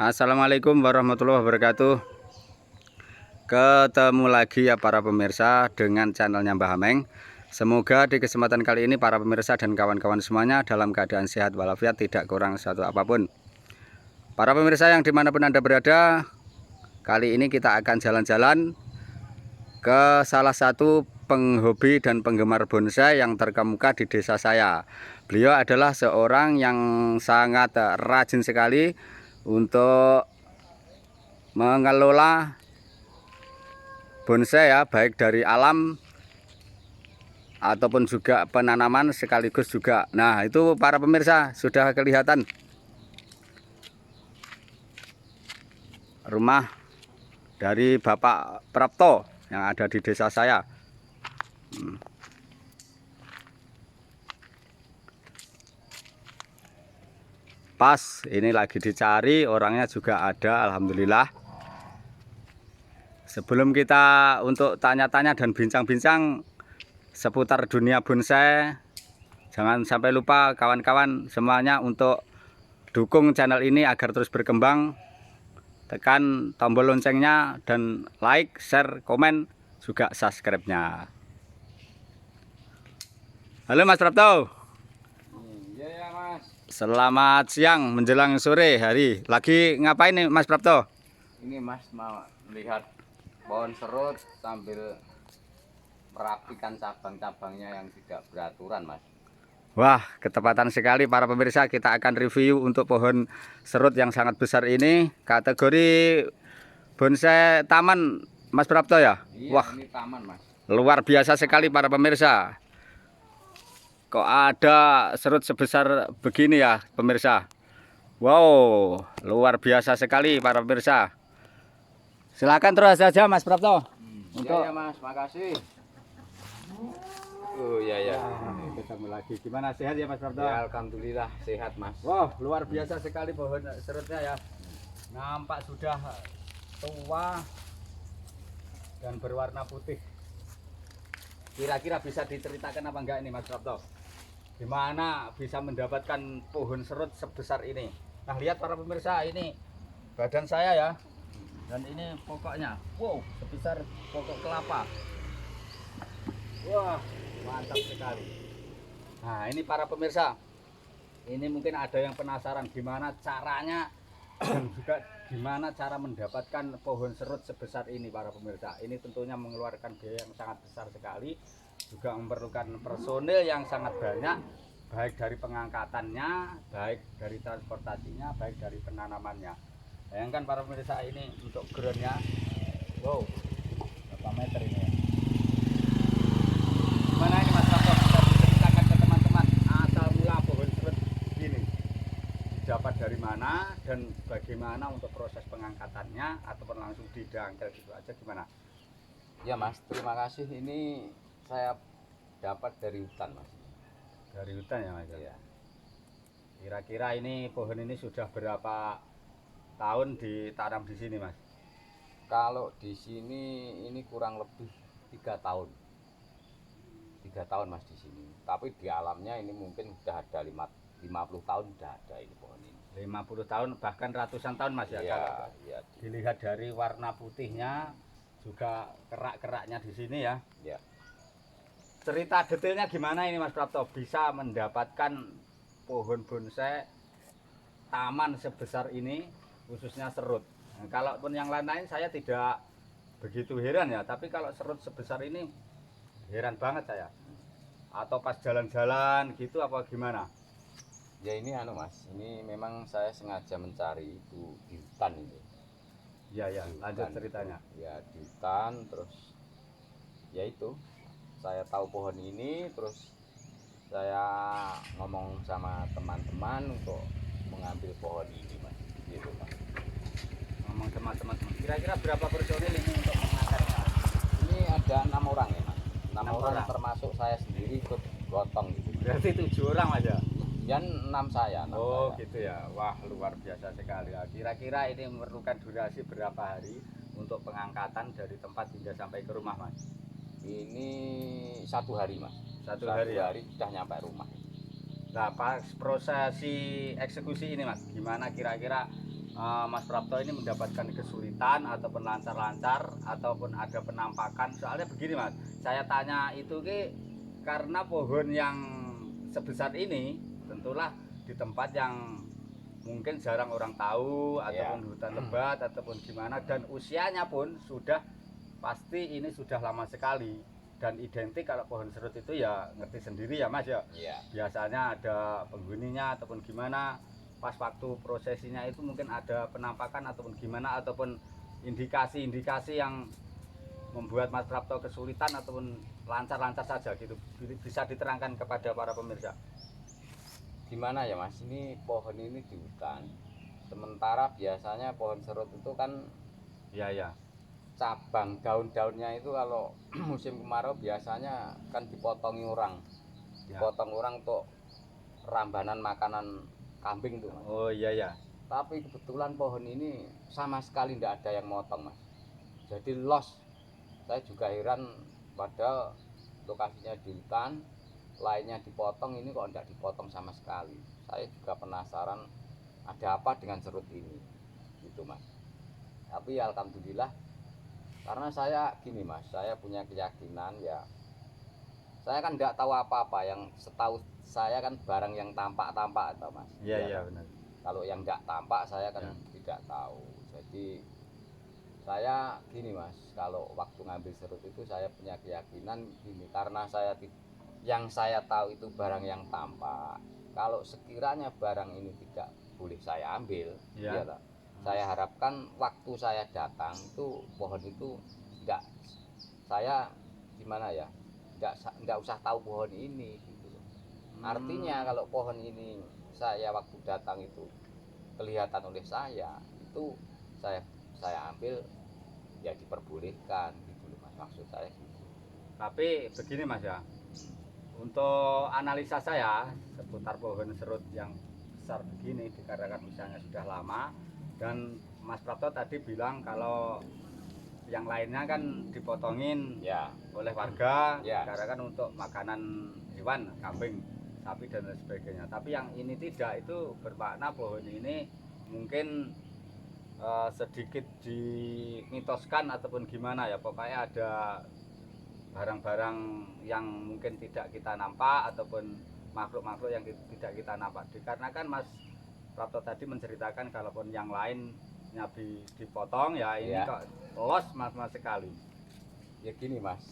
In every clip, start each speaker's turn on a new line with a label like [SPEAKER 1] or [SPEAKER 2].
[SPEAKER 1] Assalamualaikum warahmatullahi wabarakatuh. Ketemu lagi ya para pemirsa dengan channelnya Mbah Ameng. Semoga di kesempatan kali ini para pemirsa dan kawan-kawan semuanya dalam keadaan sehat walafiat, tidak kurang satu apapun. Para pemirsa yang dimanapun Anda berada, kali ini kita akan jalan-jalan ke salah satu penghobi dan penggemar bonsai yang terkemuka di desa saya. Beliau adalah seorang yang sangat rajin sekali untuk mengelola bonsai ya, baik dari alam ataupun juga penanaman sekaligus juga. Nah, itu para pemirsa sudah kelihatan rumah dari Bapak Prapto yang ada di desa saya. Pas ini lagi dicari, orangnya juga ada, alhamdulillah. Sebelum kita untuk tanya-tanya dan bincang-bincang seputar dunia bonsai, jangan sampai lupa kawan-kawan semuanya untuk dukung channel ini agar terus berkembang. Tekan tombol loncengnya dan like, share, komen, juga subscribe-nya. Halo Mas Prapto.
[SPEAKER 2] Iya ya Mas.
[SPEAKER 1] Selamat siang menjelang sore hari. Lagi ngapain nih Mas Prapto?
[SPEAKER 2] Ini Mas mau melihat pohon serut sambil merapikan cabang-cabangnya yang tidak beraturan Mas.
[SPEAKER 1] Wah, ketepatan sekali para pemirsa, kita akan review untuk pohon serut yang sangat besar ini. Kategori bonsai taman Mas Prapto ya?
[SPEAKER 2] Iya,
[SPEAKER 1] Wah,
[SPEAKER 2] ini taman Mas.
[SPEAKER 1] luar biasa sekali para pemirsa. Kok ada serut sebesar begini ya pemirsa? Wow, luar biasa sekali para pemirsa. Silakan terus saja Mas Prapto.
[SPEAKER 2] Iya ya Mas, makasih. Oh iya ya.
[SPEAKER 1] Ketemu lagi. Gimana, sehat ya Mas Prapto?
[SPEAKER 2] Ya, alhamdulillah sehat Mas.
[SPEAKER 1] Wah, luar biasa sekali pohon serutnya ya. Nampak sudah tua dan berwarna putih. Kira-kira bisa diceritakan apa enggak ini Mas Prapto? Gimana bisa mendapatkan pohon serut sebesar ini? Nah, lihat para pemirsa, ini badan saya ya. Dan ini pokoknya, wow, sebesar pokok kelapa. Wah, mantap sekali. Nah, ini para pemirsa, ini mungkin ada yang penasaran gimana caranya dan juga gimana cara mendapatkan pohon serut sebesar ini para pemirsa. Ini tentunya mengeluarkan biaya yang sangat besar sekali, juga memerlukan personil yang sangat banyak, baik dari pengangkatannya, baik dari transportasinya, baik dari penanamannya. Bayangkan para pemirsa, ini untuk groundnya, wow, berapa meter ini ya? Gimana ini Mas Prapto, bisa diceritakan ke teman-teman asal mula pohon serut gini dapat dari mana dan bagaimana untuk proses pengangkatannya ataupun langsung didangkel gitu aja, gimana?
[SPEAKER 2] Ya Mas, terima kasih. Ini saya dapat dari hutan Mas.
[SPEAKER 1] Dari hutan ya Mas?
[SPEAKER 2] Iya.
[SPEAKER 1] Kira-kira ini pohon ini sudah berapa tahun ditanam di sini Mas?
[SPEAKER 2] Kalau di sini ini kurang lebih 3 tahun. 3 tahun Mas di sini. Tapi di alamnya ini mungkin sudah ada 50 tahun sudah ada ini pohon ini.
[SPEAKER 1] 50 tahun bahkan ratusan tahun Mas ya?
[SPEAKER 2] Iya,
[SPEAKER 1] Kalau
[SPEAKER 2] iya.
[SPEAKER 1] dilihat dari warna putihnya, juga kerak-keraknya di sini ya.
[SPEAKER 2] Ya.
[SPEAKER 1] Cerita detailnya gimana ini Mas Prapto bisa mendapatkan pohon bonsai taman sebesar ini, khususnya serut. Nah, kalaupun yang lain-lain saya tidak begitu heran ya, tapi kalau serut sebesar ini heran banget saya. Atau pas jalan-jalan gitu apa gimana?
[SPEAKER 2] Ya ini anu Mas, ini memang saya sengaja mencari itu di hutan ini.
[SPEAKER 1] Iya ya,
[SPEAKER 2] Di
[SPEAKER 1] lanjut
[SPEAKER 2] hutan
[SPEAKER 1] ceritanya.
[SPEAKER 2] itu. Ya di hutan, terus ya itu saya tahu pohon ini, terus saya ngomong sama teman-teman untuk mengambil pohon ini Mas. Gitu Mas.
[SPEAKER 1] Ngomong teman-teman, kira-kira berapa personil ini untuk mengangkatnya?
[SPEAKER 2] Ini ada 6 orang ya Mas. 6
[SPEAKER 1] 6
[SPEAKER 2] orang
[SPEAKER 1] orang.
[SPEAKER 2] termasuk saya sendiri ikut gotong gitu.
[SPEAKER 1] Berarti 7 orang aja.
[SPEAKER 2] Dan 6 saya. 6
[SPEAKER 1] Oh
[SPEAKER 2] saya.
[SPEAKER 1] gitu ya, wah luar biasa sekali ya. Kira-kira ini memerlukan durasi berapa hari untuk pengangkatan dari tempat hingga sampai ke rumah Mas?
[SPEAKER 2] Ini 1 hari Mas.
[SPEAKER 1] Satu
[SPEAKER 2] 1
[SPEAKER 1] hari ya.
[SPEAKER 2] hari sudah nyampe rumah.
[SPEAKER 1] Nah, pas prosesi eksekusi ini Mas, gimana kira-kira Mas Prapto ini mendapatkan kesulitan ataupun lancar-lancar ataupun ada penampakan. Soalnya begini Mas, saya tanya itu karena pohon yang sebesar ini tentulah di tempat yang mungkin jarang orang tahu ataupun hutan lebat ataupun gimana, dan usianya pun sudah pasti ini sudah lama sekali dan identik. Kalau pohon serut itu ya ngerti sendiri ya Mas ya. Biasanya ada penghuninya ataupun gimana. Pas waktu prosesinya itu mungkin ada penampakan ataupun gimana, ataupun indikasi-indikasi yang membuat Mas Prapto kesulitan ataupun lancar-lancar saja gitu, bisa diterangkan kepada para pemirsa.
[SPEAKER 2] Gimana ya Mas, ini pohon ini di hutan, sementara biasanya pohon serut itu kan
[SPEAKER 1] Ya
[SPEAKER 2] cabang daun-daunnya itu kalau musim kemarau biasanya kan dipotongi orang, dipotong orang untuk rambanan makanan kambing tuh Mas.
[SPEAKER 1] Oh iya.
[SPEAKER 2] Tapi kebetulan pohon ini sama sekali tidak ada yang motong Mas, jadi los. Saya juga heran, padahal lokasinya di hutan, lainnya dipotong, ini kok tidak dipotong sama sekali. Saya juga penasaran ada apa dengan serut ini gitu Mas. Tapi alhamdulillah, karena saya gini Mas, saya punya keyakinan ya, saya kan tidak tahu apa-apa. Yang setahu saya kan barang yang tampak-tampak atau Mas.
[SPEAKER 1] Iya benar.
[SPEAKER 2] Kalau yang tidak tampak saya kan tidak tahu. Jadi saya gini Mas, kalau waktu ngambil serut itu saya punya keyakinan gini, karena yang saya tahu itu barang yang tampak. Kalau sekiranya barang ini tidak boleh saya ambil, saya harapkan waktu saya datang itu pohon itu enggak, saya gimana ya, enggak usah tahu pohon ini gitu loh. Artinya kalau pohon ini saya waktu datang itu kelihatan oleh saya, itu saya ambil ya diperbolehkan gitu loh Mas, maksud saya gitu.
[SPEAKER 1] Tapi begini Mas ya, untuk analisa saya seputar pohon serut yang besar begini, dikarenakan misalnya sudah lama, dan Mas Prapto tadi bilang kalau yang lainnya kan dipotongin oleh warga, karena kan untuk makanan hewan, kambing, sapi dan lain sebagainya. Tapi yang ini tidak, itu bermakna pohon ini mungkin sedikit dimitoskan ataupun gimana ya, pokoknya ada barang-barang yang mungkin tidak kita nampak ataupun makhluk-makhluk yang tidak kita nampak. Dikarenakan Mas Prapto tadi menceritakan kalaupun yang lain nyabi dipotong ya, ini kok los mas sekali.
[SPEAKER 2] Ya gini Mas,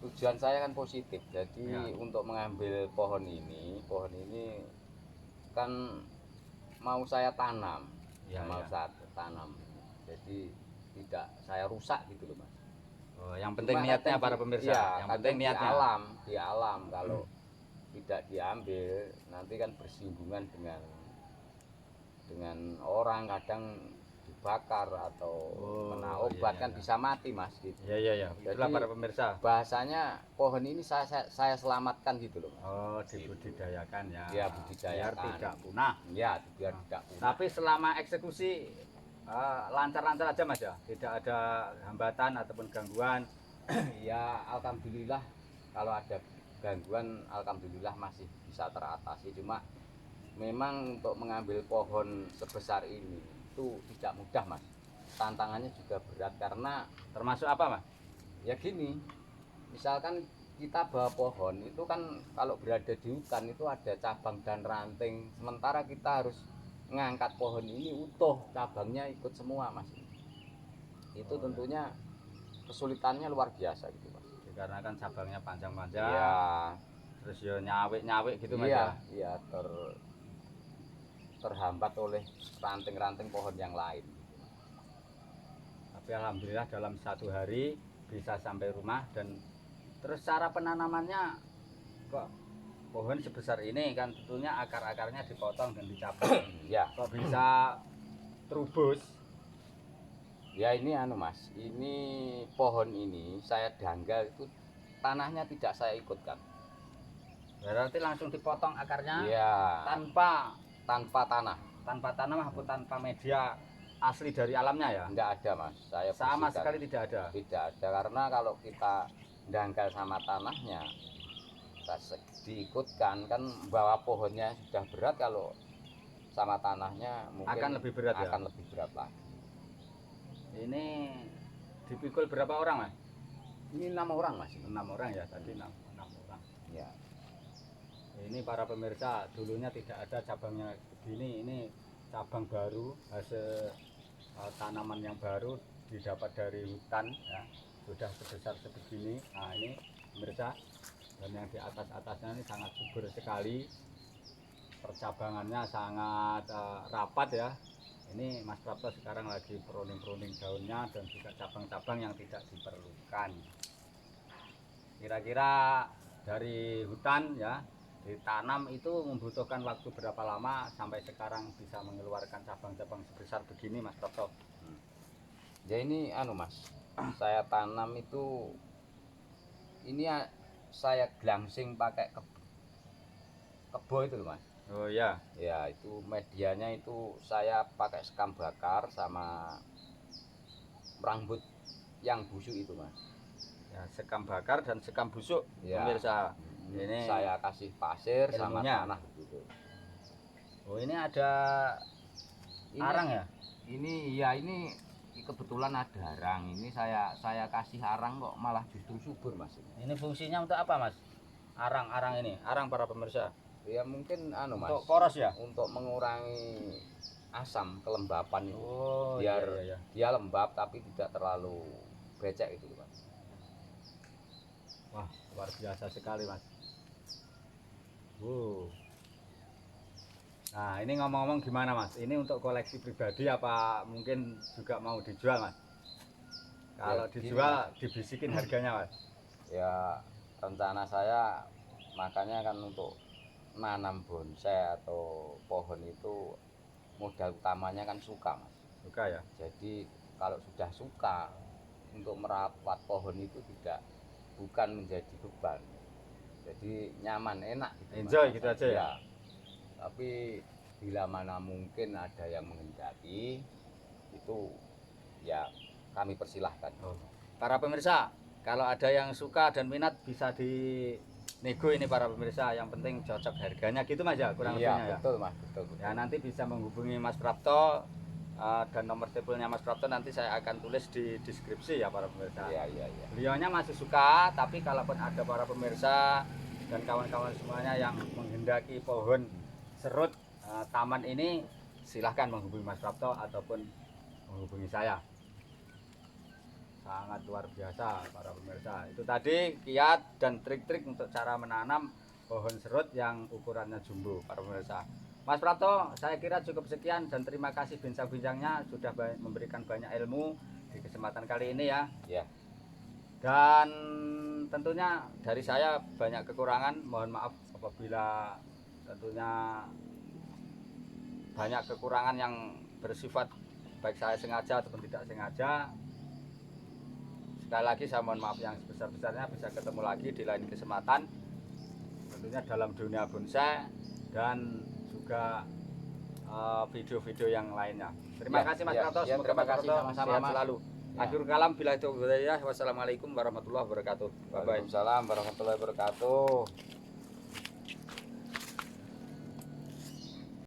[SPEAKER 2] tujuan saya kan positif. Jadi untuk mengambil pohon ini kan mau saya tanam, saya tanam. Jadi tidak saya rusak gitu loh Mas.
[SPEAKER 1] Oh, yang penting niatnya para pemirsa. Yang penting niatnya.
[SPEAKER 2] Di alam kalau tidak diambil nanti kan bersinggungan dengan orang, kadang dibakar atau kena obat kan bisa mati Mas gitu.
[SPEAKER 1] Iya. Itulah para pemirsa.
[SPEAKER 2] Bahasanya pohon ini saya selamatkan gitu loh Mas.
[SPEAKER 1] Oh, dibudidayakan ya.
[SPEAKER 2] Iya, budidayakan.
[SPEAKER 1] Biar tidak punah.
[SPEAKER 2] Iya, biar tidak punah.
[SPEAKER 1] Tapi selama eksekusi lancar-lancar aja Mas ya, tidak ada hambatan ataupun gangguan.
[SPEAKER 2] Ya alhamdulillah, kalau ada gangguan alhamdulillah masih bisa teratasi. Cuma memang untuk mengambil pohon sebesar ini itu tidak mudah Mas, tantangannya juga berat. Karena
[SPEAKER 1] termasuk apa Mas?
[SPEAKER 2] Ya gini, misalkan kita bawa pohon itu kan kalau berada di hutan itu ada cabang dan ranting, sementara kita harus ngangkat pohon ini utuh, cabangnya ikut semua Mas. Itu tentunya kesulitannya luar biasa gitu Mas.
[SPEAKER 1] Karena kan cabangnya panjang-panjang.
[SPEAKER 2] Iya.
[SPEAKER 1] Terus ya nyawik gitu Mas.
[SPEAKER 2] Iya, terhambat oleh ranting-ranting pohon yang lain.
[SPEAKER 1] Tapi alhamdulillah dalam 1 hari bisa sampai rumah. Dan terus cara penanamannya kok pohon sebesar ini kan tentunya akar-akarnya dipotong dan dicabut. Kok bisa terubus?
[SPEAKER 2] Ya ini Mas, ini pohon ini saya danggal itu tanahnya tidak saya ikutkan.
[SPEAKER 1] Berarti langsung dipotong akarnya?
[SPEAKER 2] Iya. Tanpa tanah
[SPEAKER 1] maupun tanpa media asli dari alamnya ya?
[SPEAKER 2] Enggak ada Mas, saya
[SPEAKER 1] sama sekali tidak ada.
[SPEAKER 2] Tidak ada, karena kalau kita danggal sama tanahnya diikutkan kan bawa pohonnya sudah berat, kalau sama tanahnya mungkin
[SPEAKER 1] akan lebih berat ya.
[SPEAKER 2] akan lebih berat lagi.
[SPEAKER 1] Ini dipikul berapa orang Mas?
[SPEAKER 2] Ini 6 orang Mas.
[SPEAKER 1] 6 orang ya tadi 6 orang.
[SPEAKER 2] Ya.
[SPEAKER 1] Ini para pemirsa, dulunya tidak ada cabangnya begini. Ini cabang baru, hasil tanaman yang baru didapat dari hutan ya. Sudah sebesar sebegini. Nah ini pemirsa, dan yang di atas-atasnya ini sangat subur sekali, percabangannya sangat rapat ya. Ini Mas Prapto sekarang lagi pruning-pruning daunnya dan juga cabang-cabang yang tidak diperlukan. Kira-kira dari hutan ya ditanam itu membutuhkan waktu berapa lama sampai sekarang bisa mengeluarkan cabang-cabang sebesar begini Mas Prapto?
[SPEAKER 2] Ya ini Mas, saya tanam itu ini saya glangsing pakai kebo itu loh Mas.
[SPEAKER 1] Oh ya.
[SPEAKER 2] Ya itu medianya itu saya pakai sekam bakar sama rambut yang busuk itu Mas.
[SPEAKER 1] Ya, sekam bakar dan sekam busuk
[SPEAKER 2] Ya.
[SPEAKER 1] pemirsa. Ini
[SPEAKER 2] saya kasih pasir sama
[SPEAKER 1] ilmunya.
[SPEAKER 2] tanah gitu.
[SPEAKER 1] Oh ini ada arang ya?
[SPEAKER 2] Ini ya ini kebetulan ada arang. Ini saya kasih arang kok malah justru subur Mas.
[SPEAKER 1] Ini fungsinya untuk apa Mas? Arang ini, arang para pemirsa.
[SPEAKER 2] Ya mungkin Mas.
[SPEAKER 1] Untuk poros ya?
[SPEAKER 2] Untuk mengurangi asam kelembapan itu.
[SPEAKER 1] Oh
[SPEAKER 2] Biar
[SPEAKER 1] iya.
[SPEAKER 2] dia lembab tapi tidak terlalu becek itu Mas.
[SPEAKER 1] Wah luar biasa sekali Mas. Nah ini ngomong-ngomong gimana Mas? Ini untuk koleksi pribadi apa mungkin juga mau dijual Mas? Kalau
[SPEAKER 2] Ya,
[SPEAKER 1] dijual dibisikin harganya Mas.
[SPEAKER 2] Ya rencana saya makanya kan untuk nanam bonsai atau pohon itu modal utamanya kan suka Mas.
[SPEAKER 1] Suka ya?
[SPEAKER 2] Jadi kalau sudah suka untuk merawat pohon itu bukan menjadi beban, jadi nyaman enak gitu
[SPEAKER 1] Enjoy
[SPEAKER 2] Mas.
[SPEAKER 1] gitu aja ya?
[SPEAKER 2] Tapi bila mana mungkin ada yang menghendaki itu ya kami persilahkan.
[SPEAKER 1] Para pemirsa, kalau ada yang suka dan minat bisa dinego ini para pemirsa, yang penting cocok harganya gitu Mas ya, kurang lebihnya ya.
[SPEAKER 2] Betul Mas, betul.
[SPEAKER 1] Ya nanti bisa menghubungi Mas Prapto dan nomor teleponnya Mas Prapto nanti saya akan tulis di deskripsi ya para pemirsa.
[SPEAKER 2] Iya.
[SPEAKER 1] Beliaunya masih suka, tapi kalaupun ada para pemirsa dan kawan-kawan semuanya yang menghendaki pohon serut taman ini, silahkan menghubungi Mas Prapto ataupun menghubungi saya. Sangat luar biasa para pemirsa. Itu tadi kiat dan trik-trik untuk cara menanam pohon serut yang ukurannya jumbo para pemirsa. Mas Prapto, saya kira cukup sekian dan terima kasih bincang-bincangnya sudah memberikan banyak ilmu di kesempatan kali ini ya.
[SPEAKER 2] Ya.
[SPEAKER 1] Dan tentunya dari saya banyak kekurangan, mohon maaf apabila tentunya banyak kekurangan yang bersifat baik saya sengaja ataupun tidak sengaja. Sekali lagi saya mohon maaf yang sebesar-besarnya, bisa ketemu lagi di lain kesempatan tentunya dalam dunia bonsai dan juga video-video yang lainnya. Terima kasih Mas Prapto, semoga
[SPEAKER 2] terima
[SPEAKER 1] Mas
[SPEAKER 2] kasih
[SPEAKER 1] Prapto
[SPEAKER 2] sama-sama
[SPEAKER 1] sehat
[SPEAKER 2] Mas.
[SPEAKER 1] selalu. Akhirul kalam, bila itu wassalamualaikum warahmatullahi wabarakatuh. Bye bye.
[SPEAKER 2] Waalaikumsalam warahmatullahi wabarakatuh.